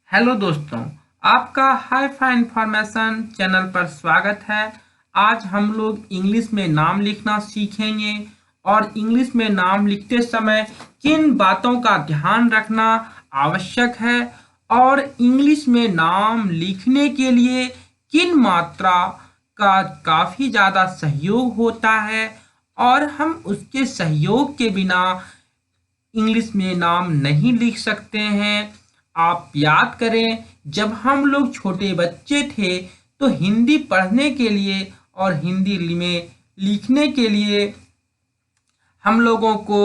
Hello दोस्तों, आपका hi fi information channel पर स्वागत है। आज हम लोग इंग्लिश में नाम लिखना सीखेंगे और इंग्लिश में नाम लिखते समय किन बातों का ध्यान रखना आवश्यक है और इंग्लिश में नाम लिखने के लिए किन मात्रा का काफ़ी ज़्यादा सहयोग होता है और हम उसके सहयोग के बिना इंग्लिश में नाम नहीं लिख सकते हैं। आप याद करें, जब हम लोग छोटे बच्चे थे तो हिंदी पढ़ने के लिए और हिंदी में लिखने के लिए हम लोगों को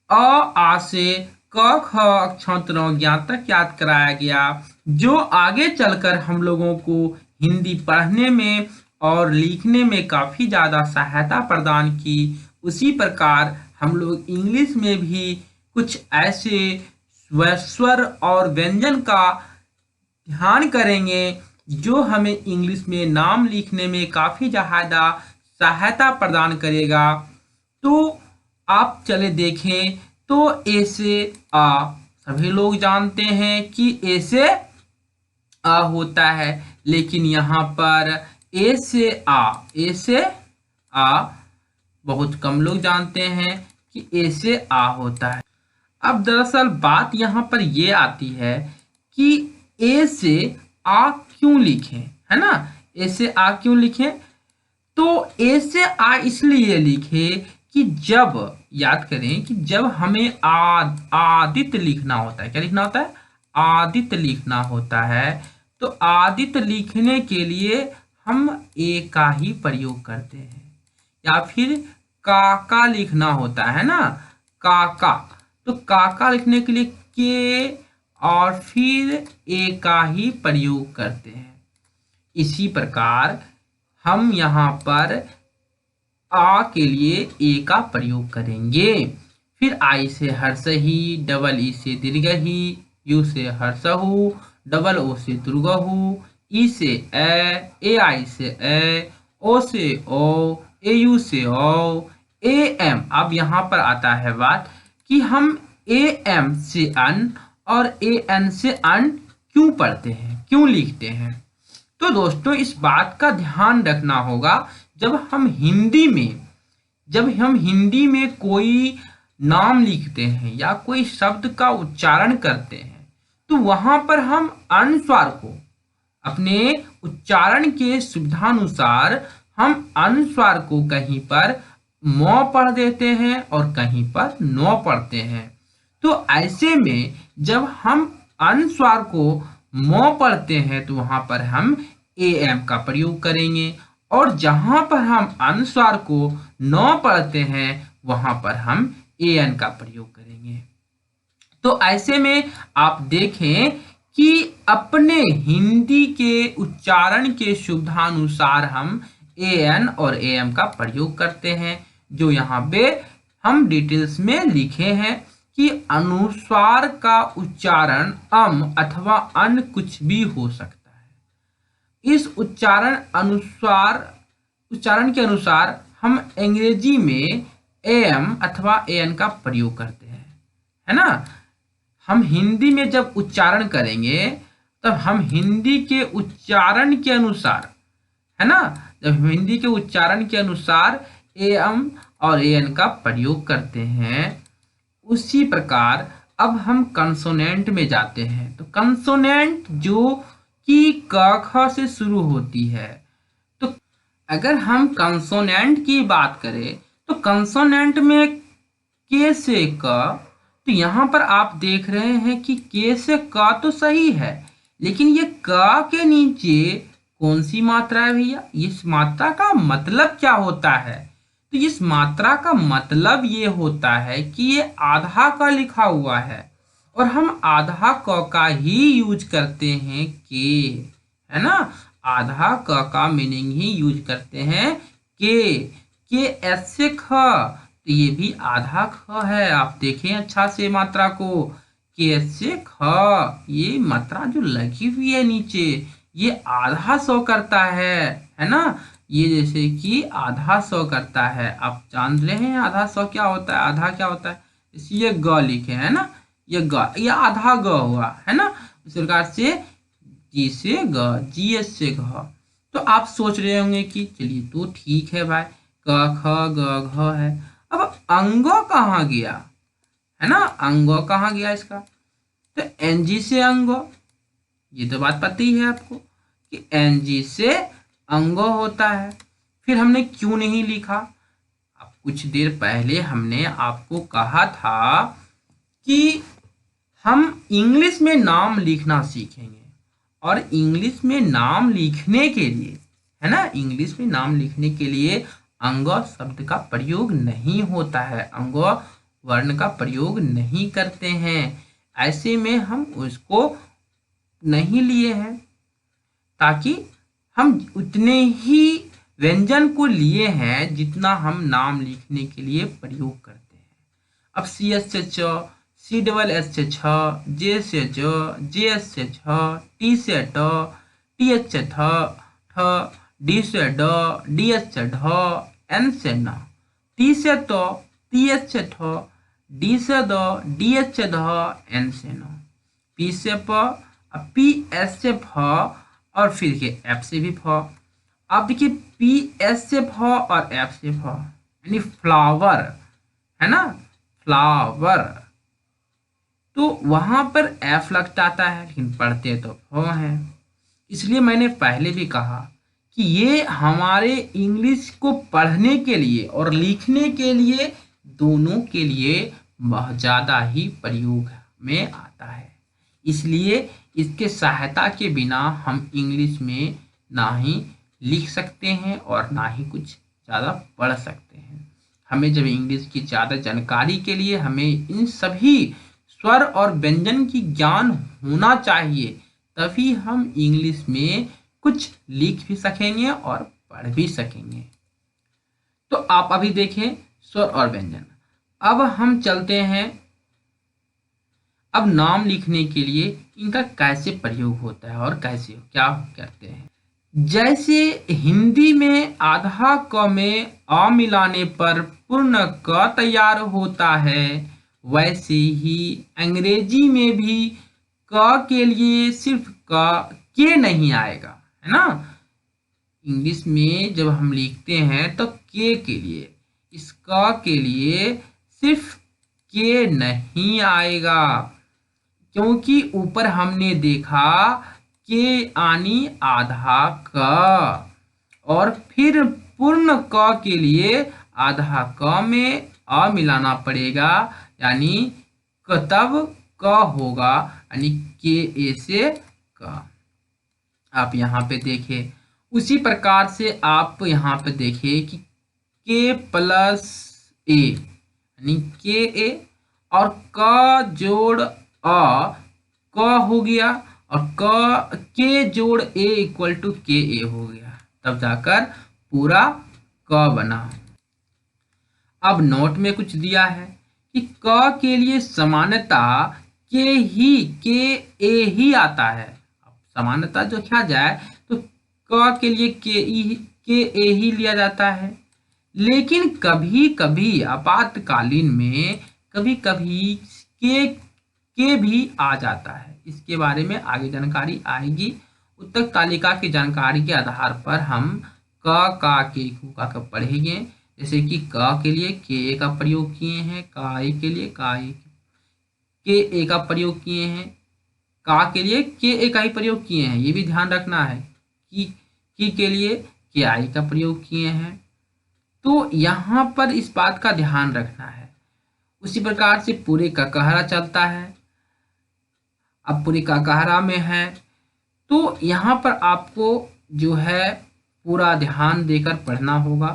अ आ से क ख अक्षरों ज्ञान तक याद कराया गया, जो आगे चलकर हम लोगों को हिंदी पढ़ने में और लिखने में काफ़ी ज़्यादा सहायता प्रदान की। उसी प्रकार हम लोग इंग्लिश में भी कुछ ऐसे स्वर और व्यंजन का ध्यान करेंगे जो हमें इंग्लिश में नाम लिखने में काफ़ी ज़्यादा सहायता प्रदान करेगा। तो आप चले देखें तो ए से आ, सभी लोग जानते हैं कि ए से आ होता है, लेकिन यहाँ पर ए से आ बहुत कम लोग जानते हैं कि ए से आ होता है। अब दरअसल बात यहाँ पर ये आती है कि ए से आ क्यों लिखें, है ना। ए से आ क्यों लिखें? तो ए से आ इसलिए लिखे कि जब याद करें कि जब हमें आदित्य लिखना होता है, क्या लिखना होता है? आदित्य लिखना होता है। तो आदित्य लिखने के लिए हम ए का ही प्रयोग करते हैं, या फिर काका लिखना होता है ना, काका। तो काका लिखने के लिए के और फिर ए का ही प्रयोग करते हैं। इसी प्रकार हम यहाँ पर आ के लिए ए का प्रयोग करेंगे। फिर आई से हर्षही, डबल ई से दीर्घही, यू से हर्षहु, डबल ओ से दुर्गहु, ई से ए आई से ए, ओ से ओ, ए यू से ओ, ए एम। अब यहाँ पर आता है बात कि हम ए एम से अन और ए एन से अन क्यों पढ़ते हैं, क्यों लिखते हैं। तो दोस्तों, इस बात का ध्यान रखना होगा, जब हम हिंदी में कोई नाम लिखते हैं या कोई शब्द का उच्चारण करते हैं, तो वहां पर हम अनुस्वार को अपने उच्चारण के सुविधानुसार हम अनुस्वार को कहीं पर म पढ़ देते हैं और कहीं पर न पढ़ते हैं। तो ऐसे में जब हम अनुस्वार को म पढ़ते हैं तो वहां पर हम ए एम का प्रयोग करेंगे, और जहां पर हम अनुस्वार को न पढ़ते हैं वहां पर हम ए एन का प्रयोग करेंगे। तो ऐसे में आप देखें कि अपने हिंदी के उच्चारण के सुविधानुसार हम ए एन और ए एम का प्रयोग करते हैं, जो यहाँ पे हम डिटेल्स में लिखे हैं कि अनुस्वार का उच्चारण अथवा अन कुछ भी हो सकता है। इस उच्चारण के अनुसार हम अंग्रेजी में एम अथवा एन का प्रयोग करते हैं, है ना। हम हिंदी में जब उच्चारण करेंगे तब हम हिंदी के उच्चारण के अनुसार, है ना, जब हिंदी के उच्चारण के अनुसार एम और एन का प्रयोग करते हैं। उसी प्रकार अब हम कंसोनेंट में जाते हैं। तो कंसोनेंट जो कि क ख से शुरू होती है, तो अगर हम कंसोनेंट की बात करें तो कंसोनेंट में के से क, तो यहाँ पर आप देख रहे हैं कि के से क तो सही है, लेकिन ये क के नीचे कौन सी मात्रा है भैया? इस मात्रा का मतलब क्या होता है? तो इस मात्रा का मतलब ये होता है कि ये आधा क लिखा हुआ है और हम आधा क का ही यूज करते हैं के, है ना। आधा क का मीनिंग ही यूज करते हैं के एस से ख, तो ये भी आधा ख है। आप देखें अच्छा से मात्रा को, के एस से ख, ये मात्रा जो लगी हुई है नीचे ये आधा सौ करता है ना। ये जैसे कि आधा सौ करता है। आप जान रहे हैं आधा सौ क्या होता है, आधा क्या होता है, इसलिए ग लिखे है ना। ये ग, ये आधा ग हुआ है ना। इस प्रकार से जी से ग, जी एस से घ। तो आप सोच रहे होंगे कि चलिए तो ठीक है भाई, क ख ग घ है। अब अंग कहाँ गया, है ना, अंग कहाँ गया इसका। तो एनजी से अंग, ये तो बात पता ही है आपको कि एनजी से अंग होता है। फिर हमने क्यों नहीं लिखा, अब कुछ देर पहले हमने आपको कहा था कि हम इंग्लिश में नाम लिखना सीखेंगे, और इंग्लिश में नाम लिखने के लिए, है ना, इंग्लिश में नाम लिखने के लिए अंग शब्द का प्रयोग नहीं होता है, अंग वर्ण का प्रयोग नहीं करते हैं। ऐसे में हम उसको नहीं लिए हैं, ताकि हम उतने ही व्यंजन को लिए हैं जितना हम नाम लिखने के लिए प्रयोग करते हैं। अब सी एस से च, सी डबल एस से छ, जे से ज, जे एस से छ, टी से ट, टी एच से थ, ठ, डी से ड, डी एच से ढ, एन से न, टी से त, टी एच से ठ, डी से द, डी एच से ध, एन से न, पी से प, पी एस से फ, और फिर के एफ से भी फ। अब देखिए पी एस से फ और एफ से फ, यानी फ्लावर, है ना, फ्लावर। तो वहां पर एफ लग जाता है, लेकिन पढ़ते तो फ है। इसलिए मैंने पहले भी कहा कि ये हमारे इंग्लिश को पढ़ने के लिए और लिखने के लिए, दोनों के लिए बहुत ज़्यादा ही प्रयोग में आता है। इसलिए इसके सहायता के बिना हम इंग्लिश में ना ही लिख सकते हैं और ना ही कुछ ज़्यादा पढ़ सकते हैं। हमें जब इंग्लिश की ज़्यादा जानकारी के लिए हमें इन सभी स्वर और व्यंजन की ज्ञान होना चाहिए, तभी हम इंग्लिश में कुछ लिख भी सकेंगे और पढ़ भी सकेंगे। तो आप अभी देखें स्वर और व्यंजन। अब हम चलते हैं, अब नाम लिखने के लिए इनका कैसे प्रयोग होता है और कैसे क्या करते हैं। जैसे हिंदी में आधा क में अ मिलाने पर पूर्ण क तैयार होता है, वैसे ही अंग्रेजी में भी क के लिए सिर्फ क के नहीं आएगा, है ना। इंग्लिश में जब हम लिखते हैं तो के लिए, इस क के लिए सिर्फ के नहीं आएगा, क्योंकि ऊपर हमने देखा के आनी आधा क, और फिर पूर्ण क के लिए आधा क में अ मिलाना पड़ेगा, यानी तब क होगा, यानी के ए से क। आप यहाँ पे देखिए, उसी प्रकार से आप यहाँ पे देखिए कि के प्लस ए, यानी के ए, और क जोड़ अ क हो गया, और क के जोड़ ए इक्वल टू के ए हो गया, तब जाकर पूरा क बना। अब नोट में कुछ दिया है कि क के लिए सामान्यतः के ए ही आता है। अब सामान्यतः जो क्या जाए तो क के लिए के ए ही लिया जाता है, लेकिन कभी कभी आपातकालीन में कभी कभी के भी आ जाता है। इसके बारे में आगे जानकारी आएगी। उत्तर तालिका की जानकारी के आधार पर हम क का के कु का पढ़ेंगे। जैसे कि क के लिए के ए का प्रयोग किए हैं, का ए के लिए के ए का प्रयोग किए हैं, का के लिए के ए का ही प्रयोग किए हैं, ये भी ध्यान रखना है। की के लिए के आई का प्रयोग किए हैं, तो यहाँ पर इस बात का ध्यान रखना है। उसी प्रकार से पूरे का कहरा चलता है। अब पूरे का कहरा में है, तो यहाँ पर आपको जो है पूरा ध्यान देकर पढ़ना होगा।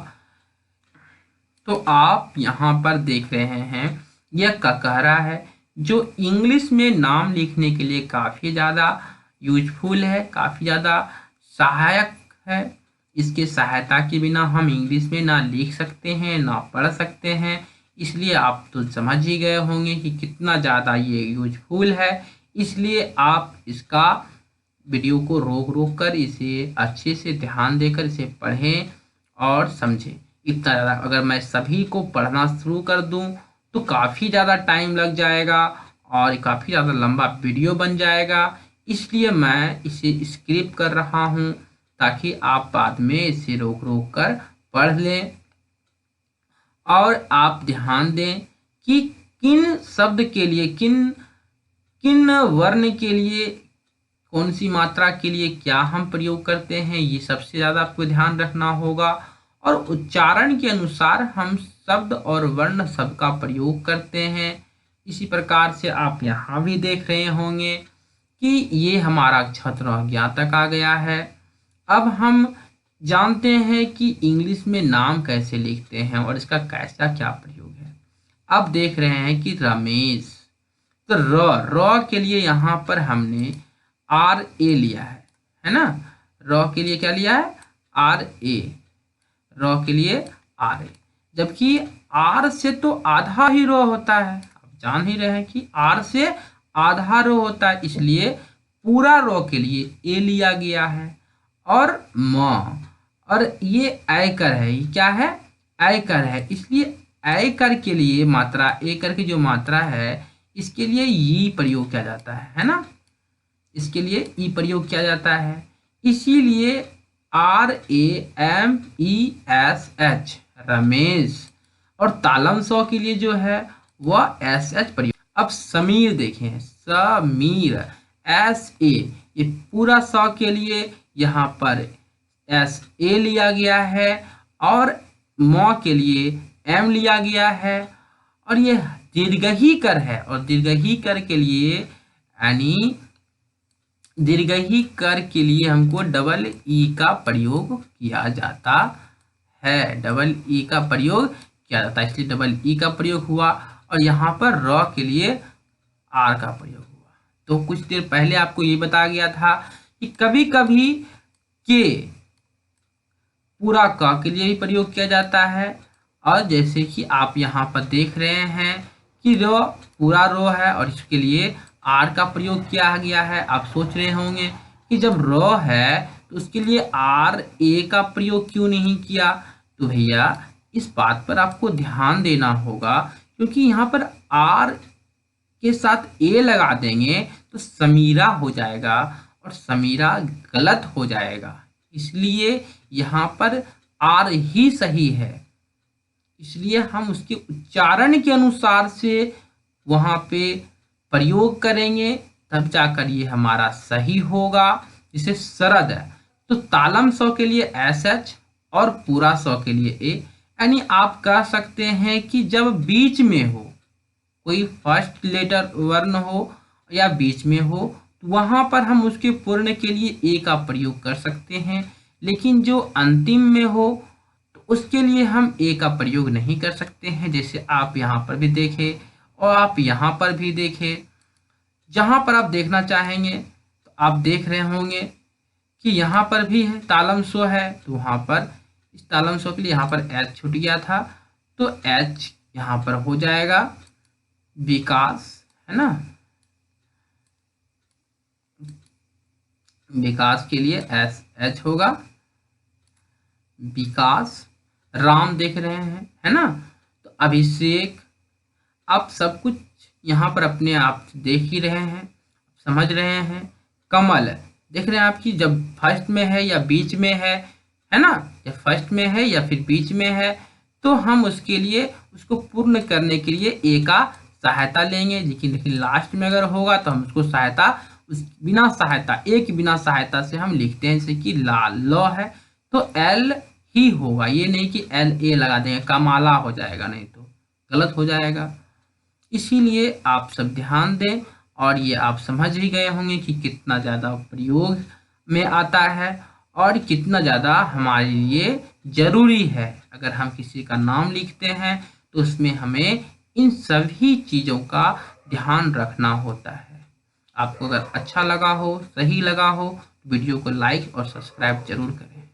तो आप यहाँ पर देख रहे हैं, यह ककहरा है जो इंग्लिश में नाम लिखने के लिए काफ़ी ज़्यादा यूजफुल है, काफ़ी ज़्यादा सहायक है। इसके सहायता के बिना हम इंग्लिश में ना लिख सकते हैं ना पढ़ सकते हैं। इसलिए आप तो समझ ही गए होंगे कि कितना ज़्यादा ये यूजफुल है। इसलिए आप इसका वीडियो को रोक कर इसे अच्छे से ध्यान देकर इसे पढ़ें और समझें। इतना ज़्यादा अगर मैं सभी को पढ़ना शुरू कर दूं तो काफ़ी ज़्यादा टाइम लग जाएगा और काफ़ी ज़्यादा लंबा वीडियो बन जाएगा, इसलिए मैं इसे स्किप कर रहा हूँ ताकि आप बाद में इसे रोक रोक कर पढ़ लें। और आप ध्यान दें कि किन शब्द के लिए, किन किन वर्ण के लिए, कौन सी मात्रा के लिए क्या हम प्रयोग करते हैं, ये सबसे ज़्यादा आपको ध्यान रखना होगा। और उच्चारण के अनुसार हम शब्द और वर्ण शब्द का प्रयोग करते हैं। इसी प्रकार से आप यहाँ भी देख रहे होंगे कि ये हमारा क्षत्रज्ञ ज्ञातक आ गया है। अब हम जानते हैं कि इंग्लिश में नाम कैसे लिखते हैं और इसका कैसा क्या प्रयोग है। अब देख रहे हैं कि रमेश, तो र के लिए यहाँ पर हमने आर ए लिया है ना। र के लिए क्या लिया है, आर ए, र के लिए आर ए, जबकि आर से तो आधा ही रो होता है। आप जान ही रहे हैं कि आर से आधा रो होता है, इसलिए पूरा रो के लिए ए लिया गया है। और म, और ये ऐकर है, ये क्या है, ऐकर है, इसलिए ऐकर के लिए मात्रा, ऐकर की जो मात्रा है इसके लिए ई प्रयोग किया जाता है ना, इसके लिए ई प्रयोग किया जाता है। इसीलिए R A M E S H, Ramesh. और तालम सौ के लिए जो है वह एस एच प्रयोग। अब समीर देखें, समीर, एस ए, ये पूरा सौ के लिए यहाँ पर एस ए लिया गया है और म के लिए एम लिया गया है। और ये दीर्घही कर है, और दीर्घही कर के लिए यानी दीर्घही कर के लिए हमको डबल ई का प्रयोग किया जाता है, डबल ई का प्रयोग किया जाता है, इसलिए डबल ई का प्रयोग हुआ। और यहाँ पर र के लिए आर का प्रयोग हुआ। तो कुछ देर पहले आपको ये बताया गया था कि कभी कभी के पूरा क के लिए भी प्रयोग किया जाता है। और जैसे कि आप यहाँ पर देख रहे हैं कि रो पूरा रो है और इसके लिए आर का प्रयोग किया गया है। आप सोच रहे होंगे कि जब रो है तो उसके लिए आर ए का प्रयोग क्यों नहीं किया। तो भैया इस बात पर आपको ध्यान देना होगा, क्योंकि यहाँ पर आर के साथ ए लगा देंगे तो समीरा हो जाएगा और समीरा गलत हो जाएगा, इसलिए यहाँ पर आर ही सही है। इसलिए हम उसके उच्चारण के अनुसार से वहाँ पे प्रयोग करेंगे, तब जाकर ये हमारा सही होगा। जैसे शरद है तो तालम सौ के लिए एस एच और पूरा सौ के लिए ए, यानी आप कह सकते हैं कि जब बीच में हो, कोई फर्स्ट लेटर वर्ण हो या बीच में हो, तो वहाँ पर हम उसके पूर्ण के लिए ए का प्रयोग कर सकते हैं। लेकिन जो अंतिम में हो तो उसके लिए हम ए का प्रयोग नहीं कर सकते हैं। जैसे आप यहाँ पर भी देखें और आप यहाँ पर भी देखें, जहाँ पर आप देखना चाहेंगे तो आप देख रहे होंगे कि यहाँ पर भी है तालम सो है, तो वहाँ पर इस तालम सो के लिए यहाँ पर एच छूट गया था, तो एच यहाँ पर हो जाएगा विकास, है ना। विकास के लिए एस एच होगा, विकास। राम देख रहे हैं, है ना, तो अभिषेक। आप सब कुछ यहाँ पर अपने आप देख ही रहे हैं, समझ रहे हैं। कमल देख रहे हैं आपकी, जब फर्स्ट में है या बीच में है ना, जब फर्स्ट में है या फिर बीच में है तो हम उसके लिए उसको पूर्ण करने के लिए ए का सहायता लेंगे। लेकिन लास्ट में अगर होगा तो हम उसको सहायता, उस बिना सहायता, ए की बिना सहायता से हम लिखते हैं। जैसे कि लाल ल है तो एल ही होगा, ये नहीं कि एल ए लगा देंगे, कमाला हो जाएगा, नहीं तो गलत हो जाएगा। इसीलिए आप सब ध्यान दें। और ये आप समझ ही गए होंगे कि कितना ज़्यादा प्रयोग में आता है और कितना ज़्यादा हमारे लिए ज़रूरी है। अगर हम किसी का नाम लिखते हैं तो उसमें हमें इन सभी चीज़ों का ध्यान रखना होता है। आपको अगर अच्छा लगा हो, सही लगा हो, वीडियो को लाइक और सब्सक्राइब जरूर करें।